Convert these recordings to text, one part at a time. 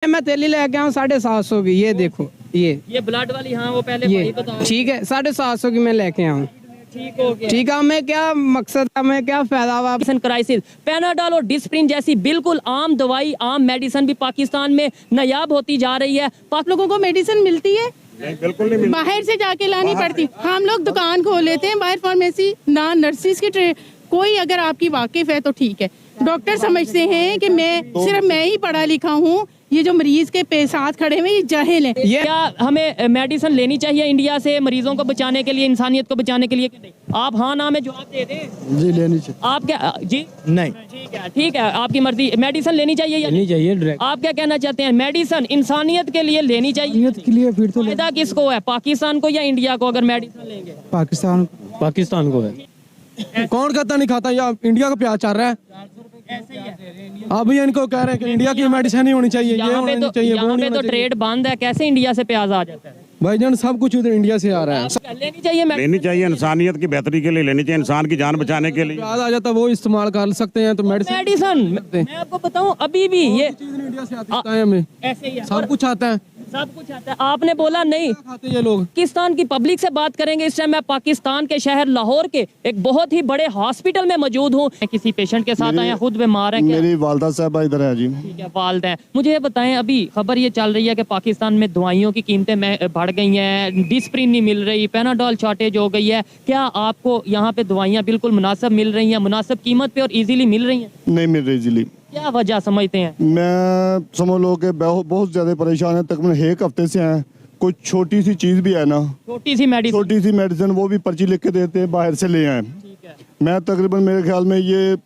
मैं तेली लेके आऊँ 750 की, ये देखो ये ब्लड वाली, हाँ वो पहले ये वही बताओ। ठीक है 750 की मैं लेके आऊँ। ठीक हो गया। ठीक है, हमें क्या मकसद, हमें क्या फायदा हुआ। क्राइसिस, पैनाडोल और डिस्प्रिन जैसी बिल्कुल आम दवाई, आम मेडिसिन भी पाकिस्तान में नायाब होती जा रही है। आप लोगों को मेडिसिन मिलती है? बिल्कुल नहीं, बाहर से जाके लानी पड़ती। हम लोग दुकान खोल लेते हैं बाहर फार्मेसी ना, नर्सिस की कोई अगर आपकी वाकिफ है तो ठीक है। डॉक्टर समझते हैं कि सिर्फ मैं ही पढ़ा लिखा हूँ, ये जो मरीज के साथ खड़े हुए ये जाहिल हैं। क्या हमें मेडिसिन लेनी चाहिए इंडिया से मरीजों को बचाने के लिए, इंसानियत को बचाने के लिए कि नहीं? आप हाँ ना में जवाब दे दें। जी लेनी चाहिए। आप क्या जी? नहीं, ठीक है आपकी मर्जी। मेडिसिन लेनी चाहिए या लेनी चाहिए डायरेक्ट। आप क्या कहना चाहते हैं? मेडिसिन इंसानियत के लिए लेनी चाहिए के लिए फिर तो फायदा किसको है, पाकिस्तान को या इंडिया को अगर मेडिसिन लेंगे? पाकिस्तान को है। कौन खाता नहीं खाता, या इंडिया का प्याज चल रहा है। ऐसे ही है। अभी इनको कह रहे हैं कि इंडिया की मेडिसिन ही होनी चाहिए, ये यहाँ पे होनी तो चाहिए, वो यहाँ नहीं पे होना तो चाहिए। ट्रेड बंद है, कैसे इंडिया से प्याज आ जाता है? भाईजान सब कुछ उधर इंडिया से आ रहा है। लेनी चाहिए लेनी चाहिए, इंसानियत की बेहतरी के लिए लेनी चाहिए, इंसान की जान बचाने के लिए। प्याज आ जाता है वो इस्तेमाल कर सकते हैं तो मेडिसिन। मैं आपको बताऊं अभी भी ये इंडिया से आता है, हमें ऐसे ही है। सब कुछ आता है, सब कुछ आता है। आपने बोला नहीं। खाते हैं ये लोग। पाकिस्तान की पब्लिक से बात करेंगे। इस टाइम मैं पाकिस्तान के शहर लाहौर के एक बहुत ही बड़े हॉस्पिटल में मौजूद हूँ। किसी पेशेंट के साथ आए, खुद बीमार है क्या? मेरी वालदा साहब इधर है जी। ठीक है, वालिदैन। मुझे ये बताएं, अभी खबर ये चल रही है कि पाकिस्तान में दवाइयों की कीमतें बढ़ गई हैं, डिस्प्रिन नहीं मिल रही, पैनाडोल शॉर्टेज हो गई है। क्या आपको यहाँ पे दवाइयाँ बिल्कुल मुनासिब मिल रही हैं, मुनासिब कीमत पे और इजीली मिल रही हैं? नहीं मिल रही इजीली। क्या वजह समझते हैं? मैं समझ लो कि बहुत ज्यादा परेशान है, तकरीबन एक हफ्ते से हैं। कुछ छोटी सी चीज भी है ना, छोटी सी मेडिसिन। छोटी सी मेडिसिन, वो भी पर्ची लिख के देते हैं, बाहर से ले आए। ठीक है। मैं तकरीबन मेरे ख्याल में ये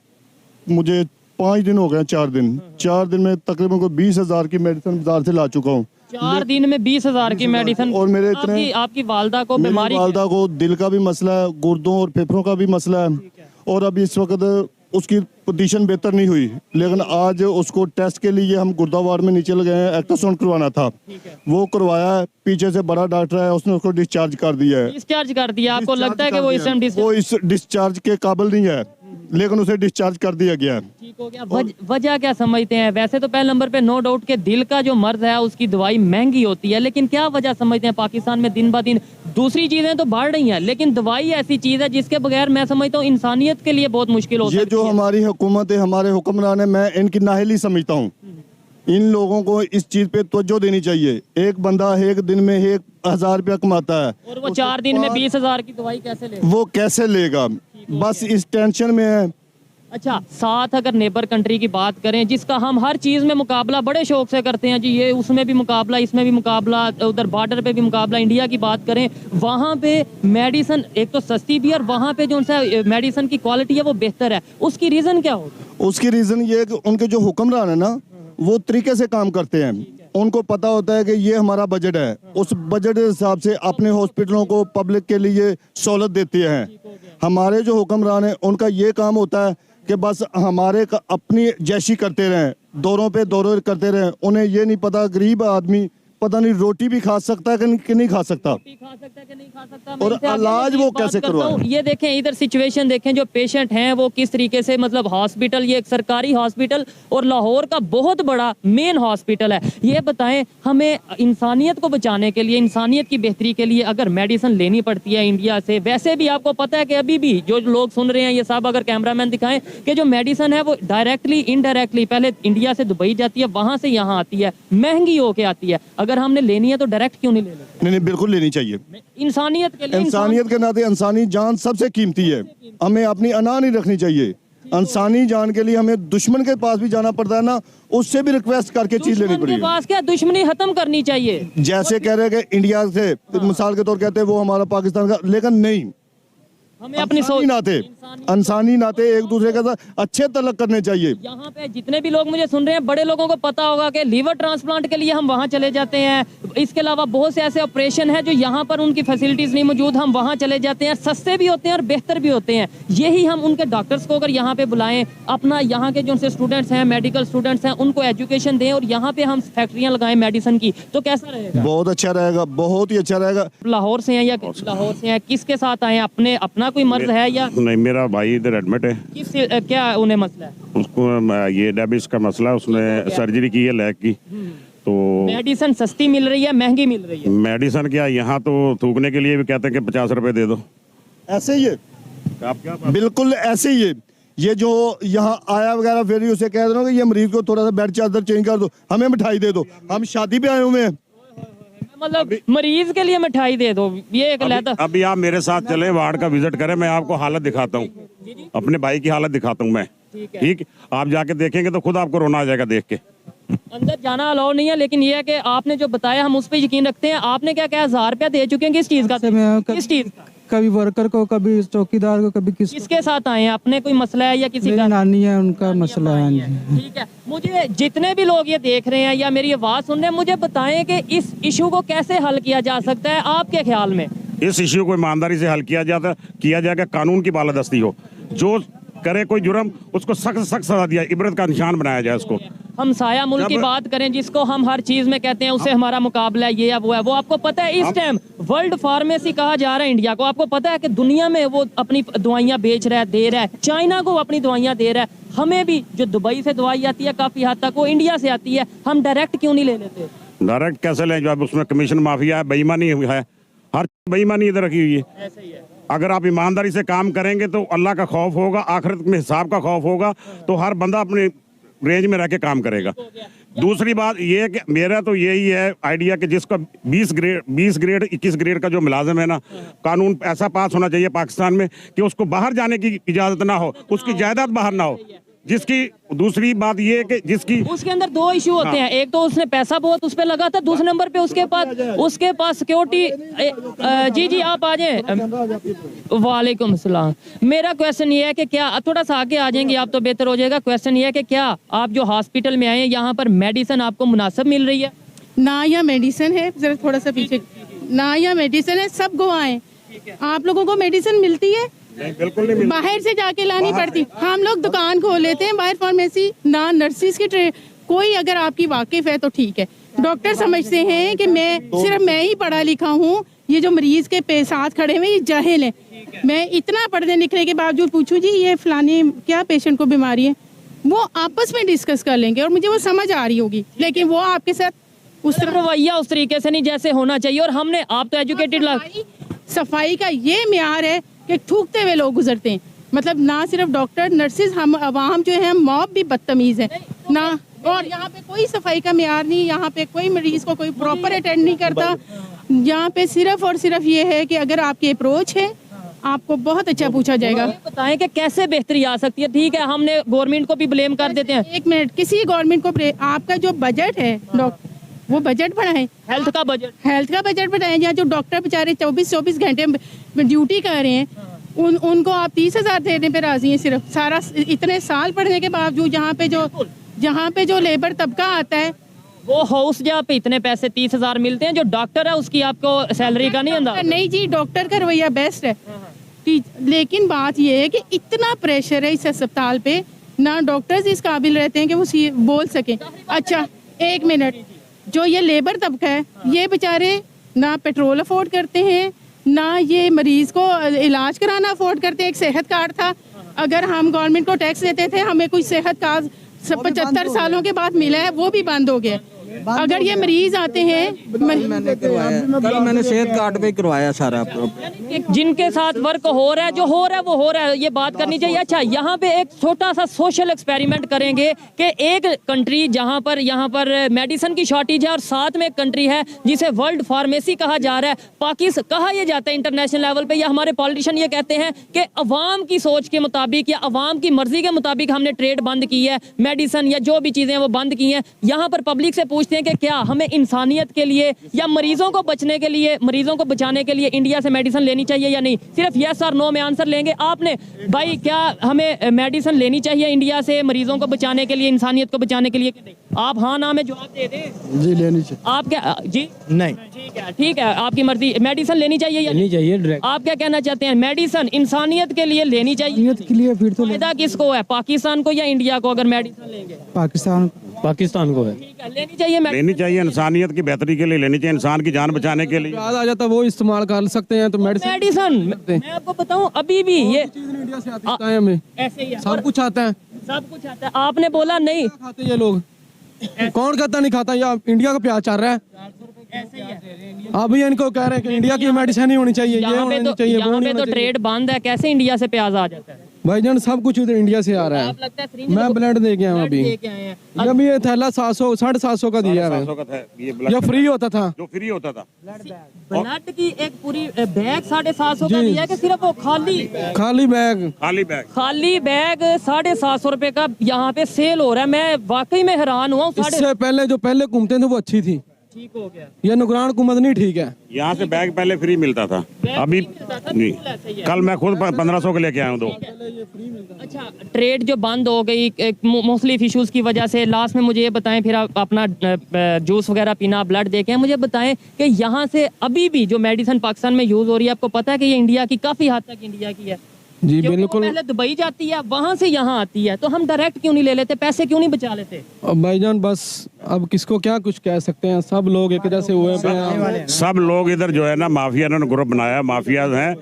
मुझे 5 दिन हो गए, 4 दिन में तकरीबन को 20,000 की मेडिसिन बाजार से ला चुका हूँ। 4 दिन में 20,000 की मेडिसिन। और मेरे इतने आपकी वालदा को मेरी बीमारी वालदा को दिल का भी मसला है, गुर्दों और फेफड़ों का भी मसला है, और अभी इस वक्त उसकी पोजीशन बेहतर नहीं हुई, लेकिन आज उसको टेस्ट के लिए हम गुर्दावार में नीचे लगे हैं, अल्ट्रासाउंड करवाना था, वो करवाया है। पीछे से बड़ा डॉक्टर है, उसने उसको डिस्चार्ज कर दिया है। डिस्चार्ज कर दिया? आपको लगता है कि वो इस टाइम वो इस डिस्चार्ज के काबिल नहीं है, लेकिन उसे डिस्चार्ज कर दिया गया है। ठीक हो गया? वजह क्या समझते हैं? वैसे तो पहले नंबर पे नो डाउट के दिल का जो मर्ज है उसकी दवाई महंगी होती है, लेकिन क्या वजह समझते हैं? पाकिस्तान में दिन ब दिन दूसरी चीजें तो बढ़ रही हैं, लेकिन दवाई ऐसी चीज है जिसके बगैर मैं समझता हूँ इंसानियत के लिए बहुत मुश्किल हो सकती है। ये जो हमारी हुकूमत है, हमारे हुक्मरान है, मैं इनकी नाअहली समझता हूँ। इन लोगों को इस चीज पे तवज्जो देनी चाहिए। एक बंदा एक दिन में 1,000 रुपया कमाता है, और वो 4 दिन में 20,000 की दवाई कैसे ले? वो कैसे लेगा? बस इस टेंशन में है। अच्छा, साथ अगर नेबर कंट्री की बात करें जिसका हम हर चीज़ में मुकाबला बड़े शौक से करते हैं जी, ये उसमें भी मुकाबला, इसमें भी मुकाबला, उधर बॉर्डर पे भी मुकाबला, इंडिया की बात करें, वहाँ पे मेडिसिन एक तो सस्ती भी है और वहाँ पे जो सा मेडिसिन की क्वालिटी है वो बेहतर है। उसकी रीज़न क्या होगा? उसकी रीज़न ये है कि उनके जो हुक्मरान है ना, वो तरीके से काम करते हैं। उनको पता होता है कि ये हमारा बजट है, उस बजट के हिसाब से अपने हॉस्पिटलों को पब्लिक के लिए सहूलत देते हैं। हमारे जो हुक्मरान है उनका ये काम होता है कि बस हमारे अपनी जैशी करते रहें, दौरों पे दौरे करते रहें। उन्हें ये नहीं पता गरीब आदमी पता नहीं रोटी भी खा सकता है कि नहीं खा सकता, खा सकता है कि नहीं खा सकता, और इलाज वो कैसे करवाए। ये देखें, इधर सिचुएशन देखें, जो पेशेंट हैं वो किस तरीके से, मतलब हॉस्पिटल, ये एक सरकारी हॉस्पिटल और लाहौर का बहुत बड़ा मेन हॉस्पिटल है। ये बताएं, हमें इंसानियत को बचाने के लिए, इंसानियत की बेहतरी के लिए अगर मेडिसिन लेनी पड़ती है इंडिया से, वैसे भी आपको पता है कि अभी भी जो लोग सुन रहे हैं ये सब, अगर कैमरामैन दिखाएं कि जो मेडिसिन है वो डायरेक्टली इनडायरेक्टली पहले इंडिया से दुबई जाती है, वहां से यहाँ आती है, महंगी होके आती है। अगर हमने लेनी है तो डायरेक्ट क्यों नहीं ले लेते? नहीं, बिल्कुल लेनी चाहिए। इंसानियत के लिए, इंसानियत के नाते इंसानी जान सबसे कीमती है, हमें अपनी अना नहीं रखनी चाहिए। इंसानी जान के लिए हमें दुश्मन के पास भी जाना पड़ता है ना, उससे भी रिक्वेस्ट करके चीज लेनी पड़ेगी। पास क्या दुश्मनी खत्म करनी चाहिए? जैसे कह रहे हैं कि इंडिया से मिसाल के तौर कहते हैं वो हमारा पाकिस्तान का, लेकिन नहीं, हमें अपनी इंसानी नाते एक दूसरे के साथ अच्छे तलक करने चाहिए। यहाँ पे जितने भी लोग मुझे सुन रहे हैं, बड़े लोगों को पता होगा कि लीवर ट्रांसप्लांट के लिए हम वहाँ चले जाते हैं। इसके अलावा बहुत से ऐसे ऑपरेशन हैं जो यहाँ पर उनकी फैसिलिटीज नहीं मौजूद, हम वहाँ चले जाते हैं। सस्ते भी होते हैं और बेहतर भी होते हैं। यही हम उनके डॉक्टर्स को अगर यहाँ पे बुलाएं, अपना यहाँ के जो स्टूडेंट्स हैं, मेडिकल स्टूडेंट्स हैं, उनको एजुकेशन दें और यहाँ पे हम फैक्ट्रियाँ लगाएं मेडिसिन की, तो कैसा रहेगा? बहुत अच्छा रहेगा, बहुत ही अच्छा रहेगा। लाहौर से हैं या लाहौर से हैं, किसके साथ आए? अपने अपना कोई मर्ज है या नहीं? मेरा भाई इधर एडमिट है। किस क्या उन्हें मसला है? उसको ये डायबिटीज का मसला है, उसने सर्जरी की है लेग की, तो मेडिसिन सस्ती मिल रही है, महंगी मिल रही है? मेडिसिन क्या, यहाँ तो थूकने के लिए भी कहते हैं कि 50 रुपए दे दो। ऐसे ही है, आप क्या बिल्कुल ऐसे ही है। ये जो यहाँ आया वगैरह फिर उसे कह दो कि ये मरीज को थोड़ा सा बेड चादर चेंज कर दो, हमें मिठाई दे दो, हम शादी पे आए हुए हैं। मतलब मरीज के लिए मिठाई दे दो, ये एक लहदा। अभी आप मेरे साथ चले, वार्ड का विजिट करें, मैं आपको हालत दिखाता हूँ, अपने भाई की हालत दिखाता हूँ मैं। ठीक, आप जाके देखेंगे तो खुद आपको रोना आ जाएगा देख के। अंदर जाना अलाउ नहीं है, लेकिन ये है कि आपने जो बताया हम उस पर यकीन रखते हैं। आपने क्या कहा, 1000 रुपया दे चुके हैं किस चीज का? किस चीज का? कभी वर्कर को, कभी चौकीदार को, कभी किसके साथ आए हैं? अपने कोई मसला है या किसी का? नानी है, उनका मसला है। ठीक है, मुझे जितने भी लोग ये देख रहे हैं या मेरी आवाज सुन रहे हैं, मुझे बताएं कि इस इशू को कैसे हल किया जा सकता है आपके ख्याल में? इस इश्यू को ईमानदारी से हल किया जाएगा, कानून की बालादस्ती हो, जो करे कोई जुर्म उसको सख्त सख्त सजा दिया, इबरत का निशान बनाया जाए उसको। हमसाया मुल्क की बात करें, जिसको हम हर चीज में कहते हैं उसे हमारा मुकाबला है, ये है वो है, वो आपको पता है इस टाइम वर्ल्ड फार्मेसी कहा जा रहा है इंडिया को। आपको पता है कि दुनिया में वो अपनी दवाइयां बेच रहा है, दे रहा है, चाइना को अपनी दवाइयां दे रहा है। हमें भी जो दुबई से दवाई आती है काफी हद तक वो इंडिया से आती है, हम डायरेक्ट क्यों नहीं ले लेते? डायरेक्ट कैसे लें जब उसमें कमीशन माफिया है, बेईमानी है, हर बेईमानी इधर रखी हुई है। ऐसे ही है। अगर आप ईमानदारी से काम करेंगे तो अल्लाह का खौफ होगा, आखिरत में हिसाब का खौफ होगा, तो हर बंदा अपने रेंज में रह के काम करेगा। दूसरी बात ये है कि मेरा तो यही है आइडिया कि जिसका 20 ग्रेड 21 ग्रेड का जो मुलाजिम है ना, कानून ऐसा पास होना चाहिए पाकिस्तान में कि उसको बाहर जाने की इजाजत ना हो, उसकी जायदाद बाहर ना हो। जिसकी दूसरी बात ये है कि जिसकी उसके अंदर दो इशू होते हैं, एक तो उसने पैसा बहुत उस पे लगा था, दूसरे नंबर पे उसके पास सिक्योरिटी। जी आप आ जाए। वालेकुम सलाम। मेरा क्वेश्चन ये है कि क्या, थोड़ा सा आगे आ जाएंगे आप तो बेहतर हो जाएगा। क्वेश्चन ये है कि क्या आप जो हॉस्पिटल में आए हैं यहाँ पर मेडिसिन आपको मुनासिब मिल रही है? ना यहाँ मेडिसिन है, जरा थोड़ा सा पीछे, ना यहाँ मेडिसिन है, सब गवाएं। आप लोगों को मेडिसिन मिलती है? बिल्कुल नहीं, बाहर से जाके लानी पड़ती। हम लोग दुकान खोल लेते हैं बाहर फार्मेसी, ना नर्सिस की कोई अगर आपकी वाकिफ है तो ठीक है। डॉक्टर समझते हैं कि सिर्फ मैं ही पढ़ा लिखा हूँ, ये जो मरीज के साथ खड़े हुए ये जाहिल है। मैं इतना पढ़ने लिखने के बावजूद पूछूं जी ये फलाने क्या पेशेंट को बीमारी है, वो आपस में डिस्कस कर लेंगे और मुझे वो समझ आ रही होगी, लेकिन वो आपके साथ उस तरह रवैया उस तरीके से नहीं जैसे होना चाहिए। और हमने, आप तो एजुकेटेड सफाई का ये म्यार है कि थूकते हुए लोग गुजरते हैं। मतलब ना सिर्फ डॉक्टर नर्सिस, हम अवाम जो है मॉब भी बदतमीज है ना। और यहाँ पे कोई सफाई का म्यार नहीं, यहाँ पे कोई मरीज को कोई प्रॉपर अटेंड नहीं करता। यहाँ पे सिर्फ और सिर्फ ये है कि अगर आपकी अप्रोच है आपको बहुत अच्छा पूछा जाएगा। बताएं कि कैसे बेहतरी आ सकती है। ठीक है, हमने गवर्नमेंट को भी ब्लेम कर देते हैं। एक मिनट, किसी गवर्नमेंट को आपका जो बजट है डॉक्टर, वो बजट बढ़ाए, हेल्थ का बजट बढ़ाए। यहाँ जो डॉक्टर बेचारे 24 घंटे ड्यूटी कर रहे हैं, उनको आप 30,000 देने पे राजी हैं सिर्फ, सारा इतने साल पढ़ने के बावजूद। जहाँ पे जो लेबर तबका आता है, वो हाउस जहाँ पे इतने पैसे 30,000 मिलते हैं, जो डॉक्टर है उसकी आपको सैलरी का नहीं अंदाजा? नहीं जी, डॉक्टर का रवैया बेस्ट है। लेकिन बात ये है कि इतना प्रेशर है इस अस्पताल पे, ना डॉक्टर्स इस काबिल रहते हैं कि वो बोल सकें। अच्छा एक मिनट, जो ये लेबर तबका है ये बेचारे ना पेट्रोल अफोर्ड करते हैं, ना ये मरीज को इलाज कराना अफोर्ड करते हैं। एक सेहत कार्ड था, अगर हम गवर्नमेंट को टैक्स देते थे, हमें कोई सेहत कार्ड 75 सालों के बाद मिला है, वो भी बंद हो गया। अगर ये मरीज आते हैं, कल मैंने सेहत कार्ड पे करवाया सारा। जिनके साथ वर्क हो रहा है, जो हो रहा है वो हो रहा है, ये बात करनी चाहिए। अच्छा, यहाँ पे एक छोटा सा सोशल एक्सपेरिमेंट करेंगे कि एक कंट्री जहाँ पर मेडिसिन की शॉर्टेज है और साथ में एक कंट्री है जिसे वर्ल्ड फार्मेसी कहा जा रहा है, पाकिस्तान कहा यह जाता है इंटरनेशनल लेवल पे, या हमारे पॉलिटिशियन ये कहते हैं कि अवाम की सोच के मुताबिक या अवाम की मर्जी के मुताबिक हमने ट्रेड बंद की है, मेडिसिन या जो भी चीजें वो बंद की हैं। यहाँ पर पब्लिक से पूछते हैं कि क्या हमें इंसानियत के लिए या मरीजों को बचने के लिए, मरीजों को बचाने के लिए इंडिया से मेडिसिन लेनी चाहिए या नहीं? सिर्फ यस और नो में आंसर लेंगे। आपने भाई, क्या हमें मेडिसिन लेनी चाहिए इंडिया से मरीजों को बचाने के लिए, इंसानियत को बचाने के लिए कि नहीं? आप हाँ ना में जवाब दे दें। जी लेनी चाहिए। आप क्या? जी नहीं, ठीक है आपकी मर्जी। मेडिसिन लेनी चाहिए या नहीं चाहिए? आप क्या कहना चाहते हैं? मेडिसिन इंसानियत के लिए लेनी चाहिए के लिए फिर तो फायदा किसको है, पाकिस्तान को या इंडिया को? अगर मेडिसिन लेंगे पाकिस्तान को है। ठीक है, लेनी चाहिए लेनी चाहिए, इंसानियत की बेहतरी के लिए लेनी चाहिए, इंसान की जान बचाने के लिए। आ जाता वो इस्तेमाल कर सकते हैं तो मेडिसिन। मैं आपको बताऊं, अभी भी ये इंडिया से हमें ऐसे ही है। सब कुछ आता है। सब कुछ आता है। आपने बोला नहीं खाते ये लोग, कौन कहता नहीं खाता, या इंडिया का प्याज चल रहा है। ऐसे ही है। अभी इनको कह रहे हैं कि इंडिया की मेडिसिन नहीं होनी चाहिए, ये यहाँ पे होनी तो चाहिए, वो यहाँ नहीं पे होना तो चाहिए। ट्रेड बंद है, कैसे इंडिया से प्याज आ जाता है? भाईजान सब कुछ उधर इंडिया से आ रहा आप है। लगता है syringe मैं को- ब्लड दे के आया हूँ ब्लड अभी। दे के आए हैं। जब ये थैला 700 750 का दिया है, 700 का था ये ब्लड ये फ्री होता था। जो फ्री होता था। ब्लड की एक पूरी बैग 750 का दिया है कि सिर्फ वो खाली खाली बैग। खाली बैग 750 रुपए का यहाँ पे सेल हो रहा है। मैं वाकई में हैरान हुआ हूँ। इससे पहले जो पहले घूमते थे वो अच्छी थी, ठीक हो गया। ये नुकरान हुकूमत नहीं ठीक है। यहाँ से बैग पहले फ्री मिलता था, अभी नहीं। कल मैं खुद 1500 के लेके आया हूँ 2। अच्छा, ट्रेड जो बंद हो गई मुख्तलिफ इश्यूज की वजह से, लास्ट में मुझे ये बताएं, फिर आप अपना जूस वगैरह पीना, ब्लड देके मुझे बताएं कि यहाँ से अभी भी जो मेडिसिन पाकिस्तान में यूज हो रही है, आपको पता है कि ये इंडिया की काफी हद तक इंडिया की है? जी क्योंकि वो बिल्कुल। पहले दुबई जाती है, वहां से यहाँ आती है, तो हम डायरेक्ट क्यों नहीं ले लेते? पैसे क्यों नहीं बचा लेते? अब भाईजान बस अब किसको क्या कुछ कह सकते हैं, सब लोग एक जैसे हुए पे हैं। सब लोग इधर जो है ना माफिया, इन्होंने ग्रुप बनाया, माफिया हैं।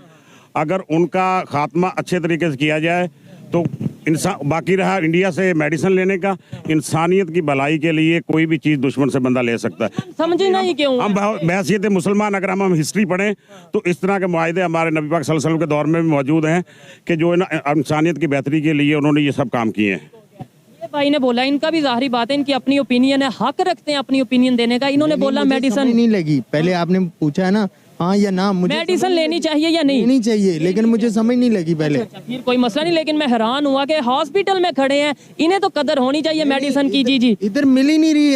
अगर उनका खात्मा अच्छे तरीके से किया जाए तो इंसान, बाकी रहा इंडिया से मेडिसिन लेने का, इंसानियत की भलाई के लिए कोई भी चीज़ दुश्मन से बंदा ले सकता है। समझना ही क्यों? हम बहसीत मुसलमान अगर हम हिस्ट्री पढ़ें तो इस तरह के मुआहदे हमारे नबी पाक सल्लल्लाहु अलैहि वसल्लम के दौर में भी मौजूद हैं कि जो है ना इंसानियत की बेहतरी के लिए उन्होंने ये सब काम किए हैं। ये भाई ने बोला, इनका भी जाहिर बात है, इनकी अपनी ओपिनियन है, हक रखते हैं अपनी ओपिनियन देने का। इन्होंने बोला मेडिसिन नहीं लगी, पहले आपने पूछा है ना हाँ या ना, मुझे मेडिसिन लेनी चाहिए या नहीं? नहीं चाहिए, लेकिन मुझे समझ नहीं लगी पहले। फिर कोई मसला नहीं, लेकिन मैं हैरान हुआ कि हॉस्पिटल में खड़े हैं, इन्हें तो कदर होनी चाहिए मेडिसिन की। जी जी, इधर मिल ही नहीं रही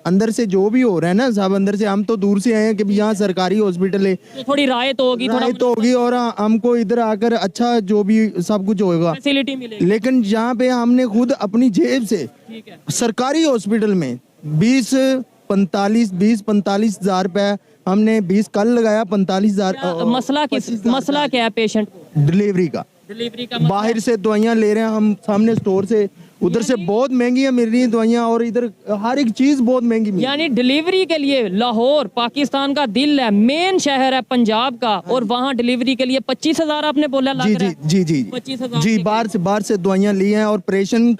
अंदर से जो भी हो रहा है ना साहब, अंदर से हम तो दूर से आए हैं कि भी यहाँ सरकारी हॉस्पिटल है, तो थोड़ी राय तो होगी, थोड़ा राय तो होगी और हमको इधर आकर अच्छा जो भी सब कुछ होगा, फैसिलिटी मिलेगी। लेकिन यहाँ पे हमने खुद अपनी जेब से ठीक है। सरकारी हॉस्पिटल में 20-45 हजार रुपए हमने 20 कल लगाया, 45,000 मसला क्या है पेशेंट को? डिलीवरी का। डिलीवरी का बाहर से दवाइयाँ ले रहे हैं हम सामने स्टोर से, उधर से बहुत महंगी मिल रही हैं दवाइयाँ, और इधर हर एक चीज बहुत महंगी मिल रही है। यानी डिलीवरी के लिए लाहौर पाकिस्तान का दिल है, मेन शहर है पंजाब का, और वहाँ डिलीवरी के लिए 25,000 आपने बोला लग जी रहा जी है? जी जी 25,000 जी, बाहर से दवाइयाँ ली हैं, और ऑपरेशन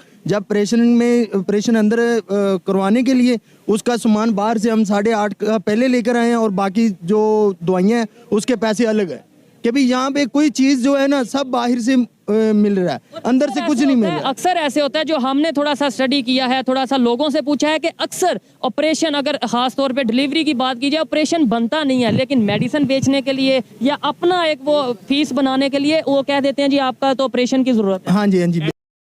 अंदर करवाने के लिए उसका सामान बाहर से हम 8.5 का पहले लेकर आए हैं, और बाकी जो दवाइयाँ हैं उसके पैसे अलग है। कि भी यहाँ पे कोई चीज जो है ना सब बाहर से मिल रहा है, अंदर से कुछ नहीं मिल रहा है। अक्सर ऐसे होता है, जो हमने थोड़ा सा स्टडी किया है, थोड़ा सा लोगों से पूछा है कि अक्सर ऑपरेशन, अगर खास तौर पे डिलीवरी की बात की जाए, ऑपरेशन बनता नहीं है, लेकिन मेडिसिन बेचने के लिए या अपना एक वो फीस बनाने के लिए वो कह देते हैं जी आपका तो ऑपरेशन की जरूरत है। हाँ जी